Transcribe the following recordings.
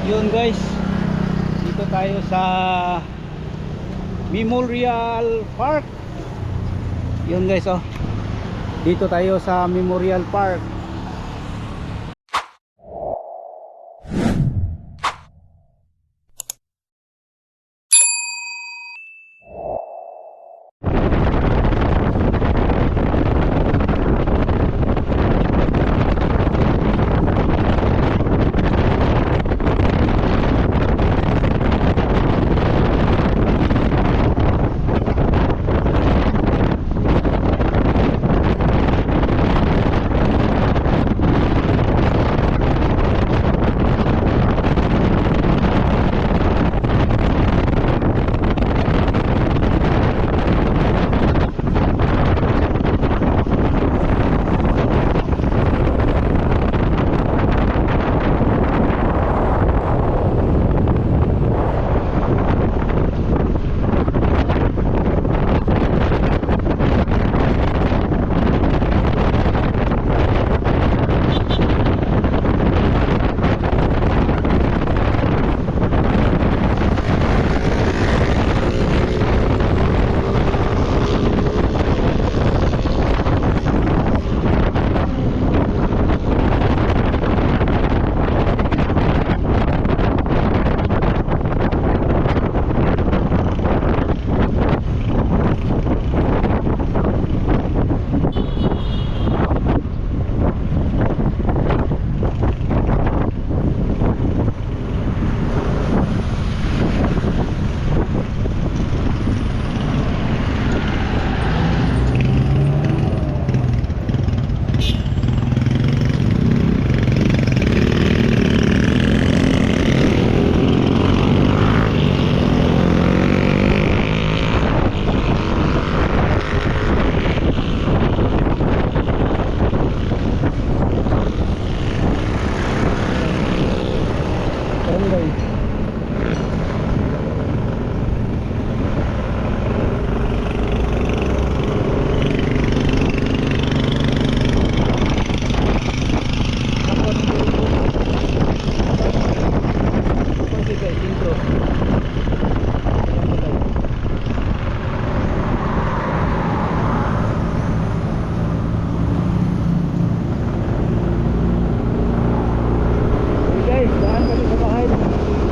Yun guys, dito tayo sa Memorial Park. Yun guys, oh, dito tayo sa Memorial Park. Guys, daan kami sa bahay.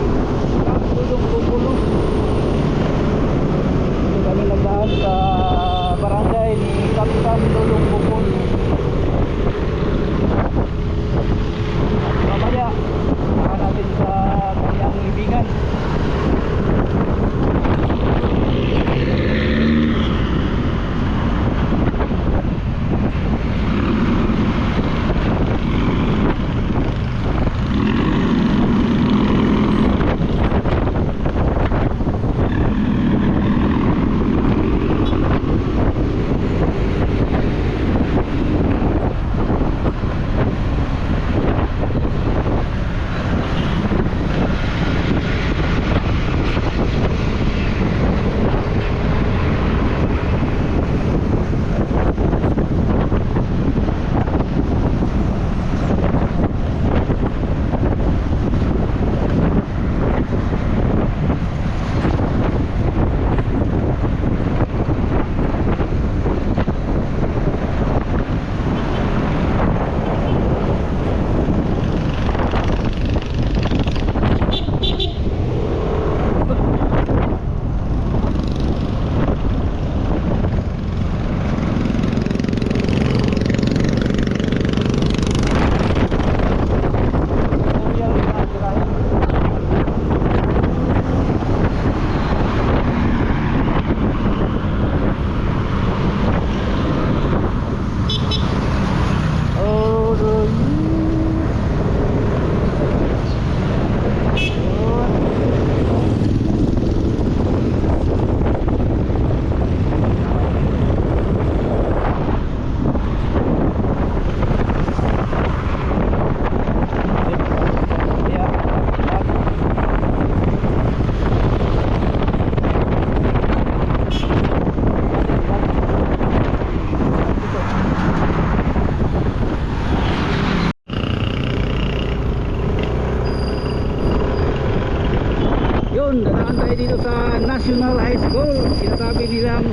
dito sa National High School. Sinasabi nilang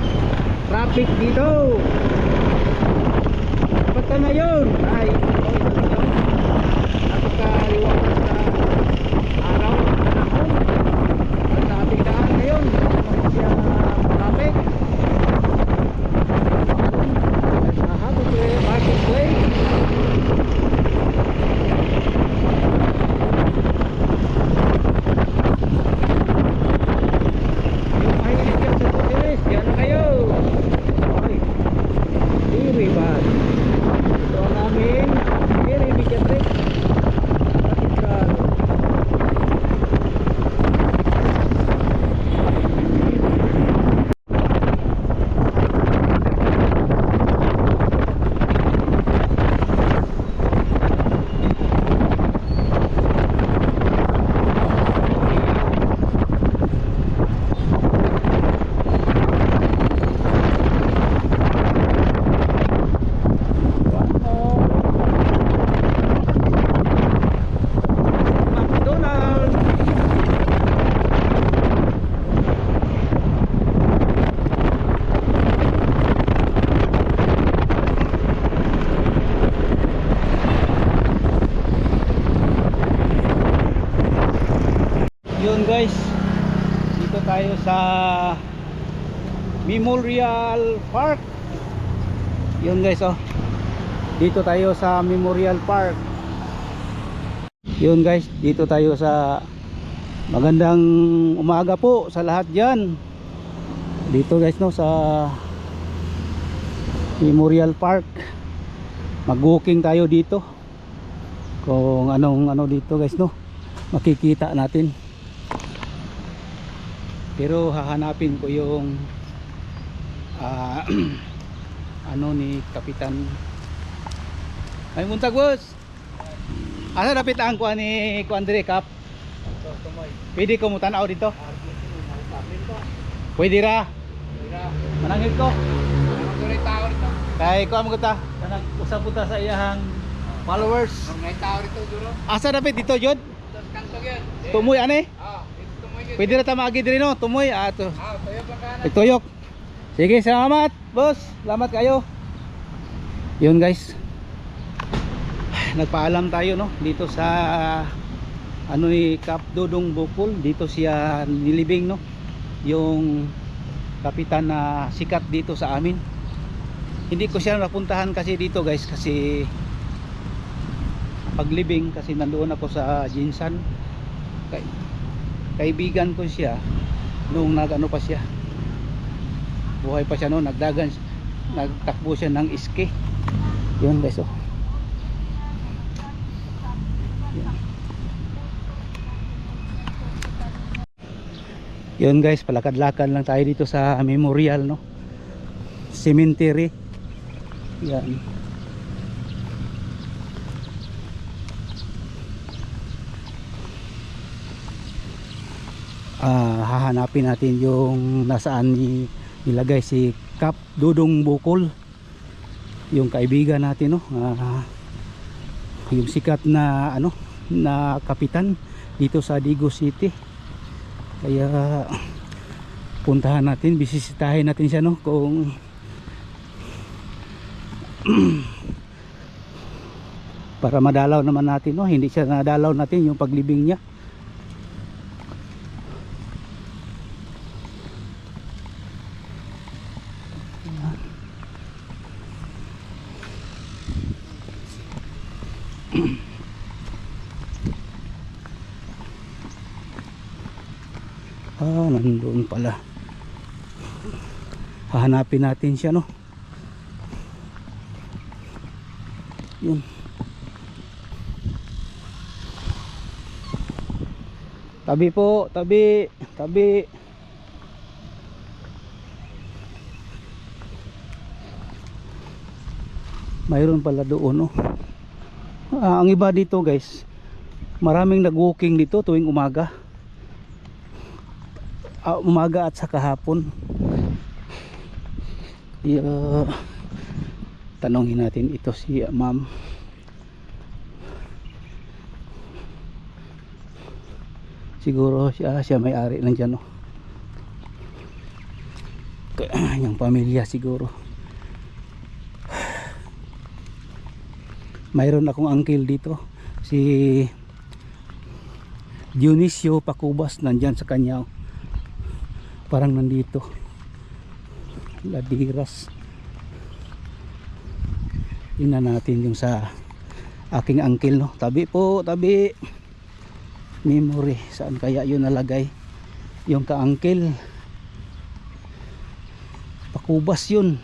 traffic dito. Dapat ka ngayon ay napagkaliwakas na araw, panahon at sa ating daan ngayon siya traffic sa Happy Marketplace. Yung mahilig yan sa Tuteres, yan na kayo. Okay, very bad. Ito ang aming very big trip. Yun guys, dito tayo sa Memorial Park. Yun guys, oh, dito tayo sa Memorial Park. Yun guys, dito tayo sa magandang umaga po sa lahat dyan. Dito guys, no, sa Memorial Park. Mag-walking tayo dito. Kung anong ano dito guys, no, makikita natin. Pero hahanapin ko yung ano ni Kapitan. Ay muntag boss. Asa dapat ang kuan ni Kuandre Kap? Pwede ko mo tanaw dito? Pwede ra. Manangit ko. Kay kuan mo ta. Kanang usab puta sa iyahang followers. Asa dapat dito jud? Tumoy ane? Pwede na tamagi din no, tumoy ato. Tuyok lang kana. Tuyok. Sige, salamat, boss. Salamat kayo. Yun guys. Nagpaalam tayo no dito sa ano ni Kap Dudong Bukol, dito siya nilibing no. Yung kapitan na sikat dito sa amin. Hindi ko siya napuntahan kasi dito guys kasi paglibing kasi nandoon ako sa Jinsan. Kaibigan ko siya nung nagano pa siya, buhay pa siya noon, nagtakbo siya ng iske. Yun guys, oh. Yun guys, palakad-lakad lang tayo dito sa Memorial no, cemetery. Yan. Hahanapin natin yung nasaan nilagay si Kap Dudong Bukol, yung kaibigan natin no, yung sikat na ano na kapitan dito sa Digos City. Kaya puntahan natin, bisisitahin natin siya no, kung para madalaw naman natin no, hindi siya nadalaw natin yung paglibing niya. Nandun pala. Hahanapin natin siya no. Yun. Tabi po, tabi, tabi. Mayroon pala doon no. Ang iba dito guys, maraming nag-walking dito tuwing umaga. Umaga at saka hapon. Tanongin natin ito si ma'am. Siguro siya may-ari lang dyan no. Yung pamilya siguro. Mayroon akong uncle dito, si Dionisio Pacubas, nandyan sa kanya, parang nandito. Ladiras. Tingnan natin yung sa aking uncle, no. Tabi po, tabi. Memory, saan kaya yun nalagay? Yung ka-uncle Pacubas yun.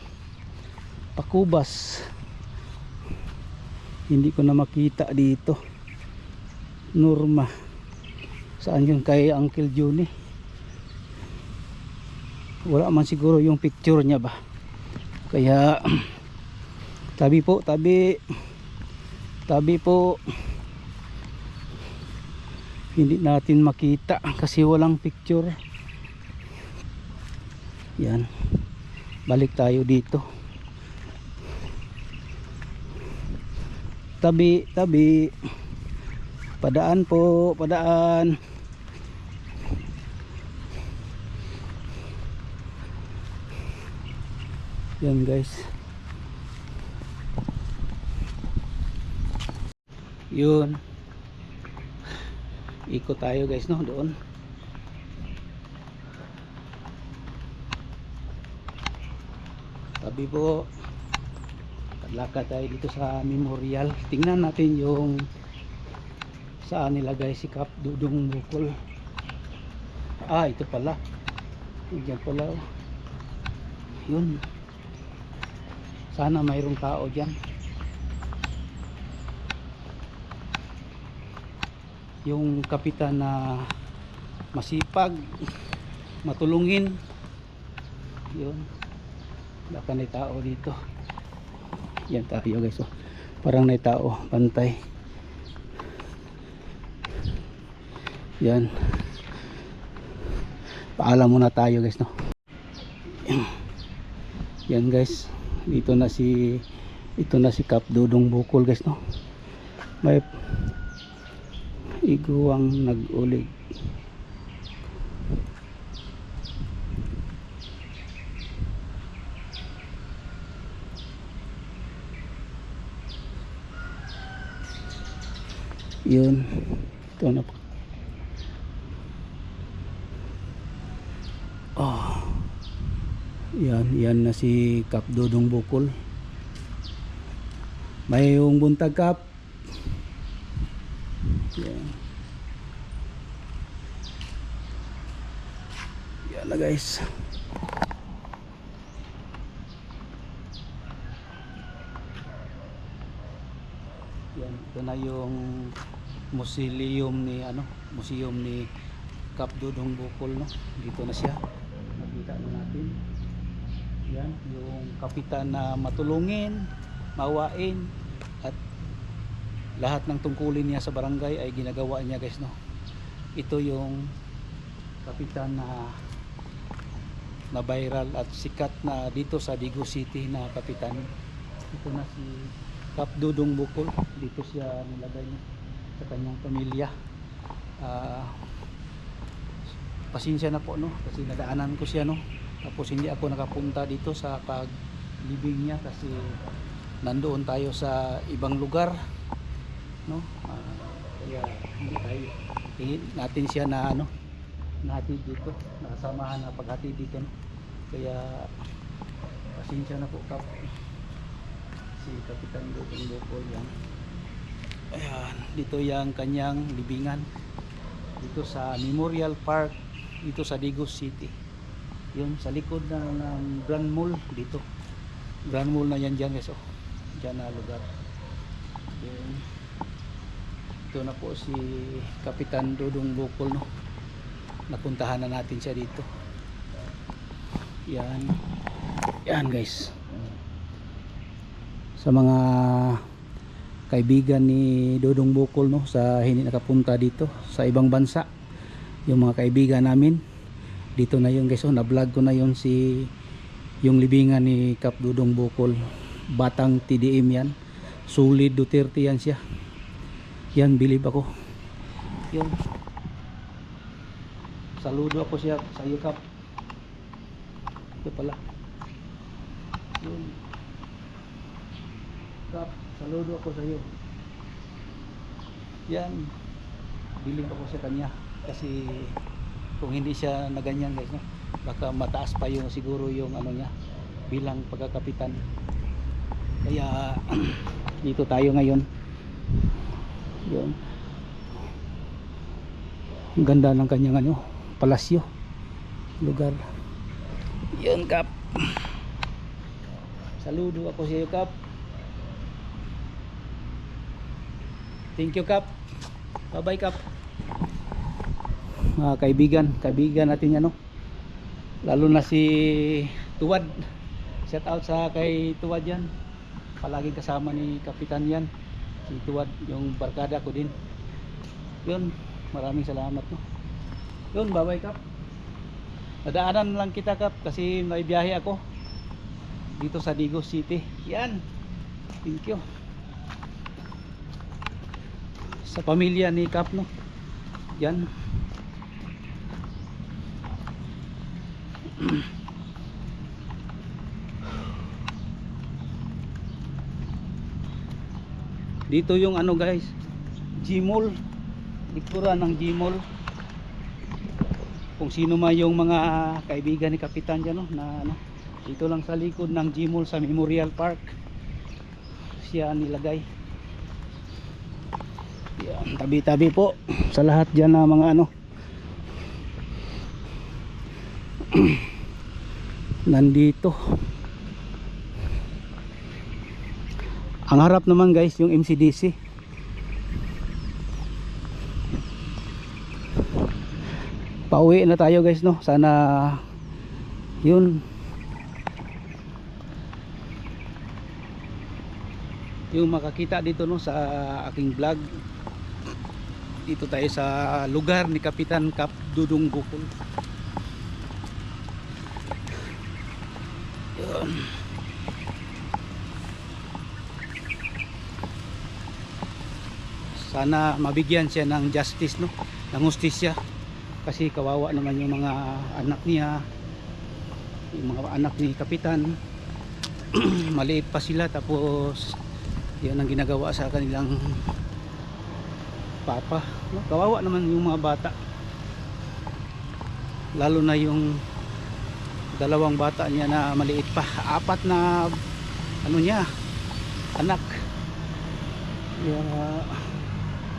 Pacubas. Hindi ko na makita dito. Norma. Saan yun kay Uncle Juni? Wala man siguro yung picture niya ba. Kaya tabi po, tabi. Tabi po. Hindi natin makita kasi walang picture. Yan. Balik tayo dito. Tabi, tabi. Padaan po, padaan. Yan guys. Yun. Ikot tayo guys, no, doon. Tabi po. Lakad tayo dito sa memorial. Tingnan natin yung saan nilagay si Kap Dudong Bukol. Ah, ito pala. Diyan pala. Yun. Sana mayroong tao dyan. Yung kapitan na masipag, matulungin. Yun. Baka may tao dito. Yan tayo guys, oh. Parang may tao, pantay. Yan. Paalam muna tayo guys, no. Yan guys, ito na si Kap Dudong Bukol guys, no. May iguang nag-ulig. Yun, ito na po. Oh, yan na si Kap Dudong Bukol. May yung buntag Kap. Yan. Yan na guys. Yan, ito na yung museum ni Kap Dudong Bukol, no. Dito na siya. Nakita na natin. Yan, yung kapitan na matulungin, mawain, at lahat ng tungkulin niya sa barangay ay ginagawa niya guys, no. Ito yung kapitan na viral at sikat na dito sa Digo City na kapitan. Ito na si Kap Dudong Bukol. Dito siya nilagay niya sa kanyang pamilya. Pasensya na po, no, kasi nadaanan ko siya, no. Tapos hindi ako nakapunta dito sa paglibing niya kasi nandoon tayo sa ibang lugar, no. Kaya hindi natin siya na nahatid dito, nakasamahan na paghatid dito, no. Kaya pasensya na po Kap. Si Kapitan Dudong Bukol yan. Ayan, dito yung kanyang libingan dito sa Memorial Park dito sa Digo City. Yun sa likod ng Grand Mall dito. Grand Mall na yan dyan guys, oh. Dyan na lugar. Yun. Ito na po si Kapitan Dudong Bukol, no. Napuntahan na natin siya dito. Yan. Yan guys. Sa mga kaibigan ni Dudong Bukol, no, sa hindi nakapunta dito sa ibang bansa, yung mga kaibigan namin dito na yun guys, oh, na vlog ko na yun yung libingan ni Kap Dudong Bukol. Batang TDM yan, solid Duterte yan siya, yan believe ako. Yun, saludo ako siya sa iyo Kap. Ito pala. Yun. Kap, saludo ako sa iyo. Yan. Biling ako sa kanya kasi kung hindi siya na ganyan guys, no? Baka mataas pa yung siguro yung ano niya bilang pagkakapitan. Kaya dito tayo ngayon. Yun. Ang ganda ng kanyang ano, palasyo. Lugar. Yun, Kap. Saludo ako sa iyo, Kap. Thank you, Kap. Bye-bye, Kap. Mga kaibigan natin ano. Lalo na si Tuwad. Shout out sa kay Tuwad yan. Palagi kasama ni Kapitan yan. Si Tuwad, yung barkada ko din. Yun, maraming salamat, no. Yun, bye-bye, Kap. Nadaanan lang kita, Kap, kasi may biyahe ako dito sa Digos City. Yan. Thank you. Sa pamilya ni Kap, no. Yan. Dito yung ano guys, G-Mall, likuran ng G-Mall. Kung sino man yung mga kaibigan ni Kapitan dyan, no, na ano, dito lang sa likod ng G-Mall sa Memorial Park siya nilagay. Yan, tabi-tabi po sa lahat dyan na mga ano nandito. Ang harap naman guys yung MCDC. Pauwi na tayo guys, no. Sana yun yung makakita dito, no, sa aking vlog. Dito tayo sa lugar ni Kapitan Kap Dudong Bukol. Yun. Sana mabigyan siya ng justice, no, ng hustisya, kasi kawawa naman yung mga anak niya, yung mga anak ni Kapitan. Maliit pa sila, tapos yan ang ginagawa sa kanilang papa, no? Kawawa naman yung mga bata, lalo na yung dalawang bata niya na maliit pa, 4 na ano niya anak.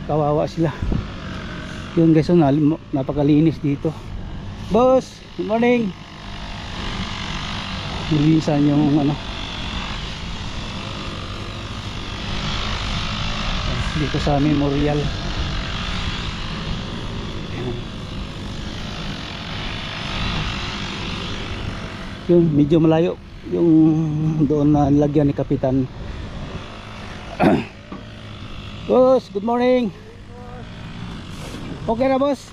Kawawa sila. Yun guys, so, napakalinis dito. Boss, good morning. Linisan yung ano dito sa Memorial. Yun, medyo malayo yung doon na lagyan ni Kapitan. Boss, good morning. Okay na, boss?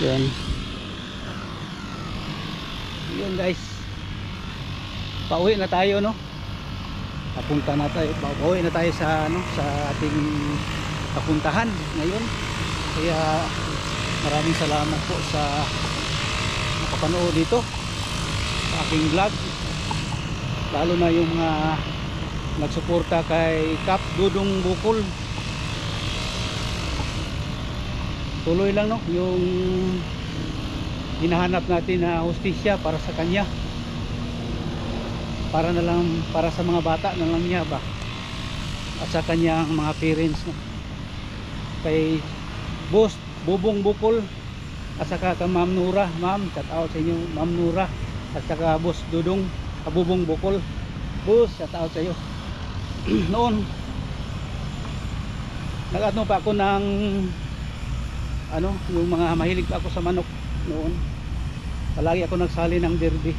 Yun. Yun guys. Pauwi na tayo, no? Papunta na tayo, pauwi na tayo sa ano, sa ating papuntahan ngayon. Kaya maraming salamat po sa nakapanood dito sa aking vlog, lalo na yung mga nagsuporta kay Kap Dudong Bukol. Tuloy lang, no, yung hinahanap natin na hustisya para sa kanya, para na lang, para sa mga bata na lang niya ba, at sa kanyang mga parents, no? Kay Boss Bubong Bukol at saka kay Ma'am Nura. Ma'am, shout out sa inyo, Ma'am Nura, at saka Boss Dudong Bubong Bukol. Boss, shout out sa iyo. Noon nag-ano pa ako ng ano, yung mga mahilig pa ako sa manok noon. Palagi ako nagsali ng derby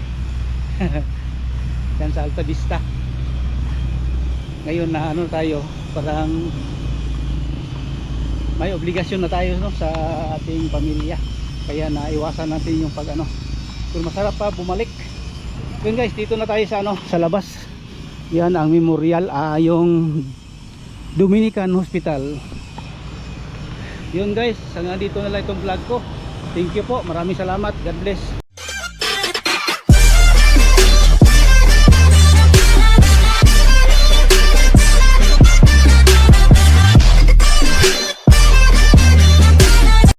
yan sa Alta Vista. Ngayon na ano tayo, parang may obligasyon na tayo, no, sa ating pamilya. kaya naiwasan natin yung pag ano. Pero masarap pa bumalik. Yun guys, dito na tayo sa ano, sa labas. Yan ang memorial, yung Dominican Hospital. Yun guys, hanggang dito na lang itong vlog ko. Thank you po, maraming salamat. God bless.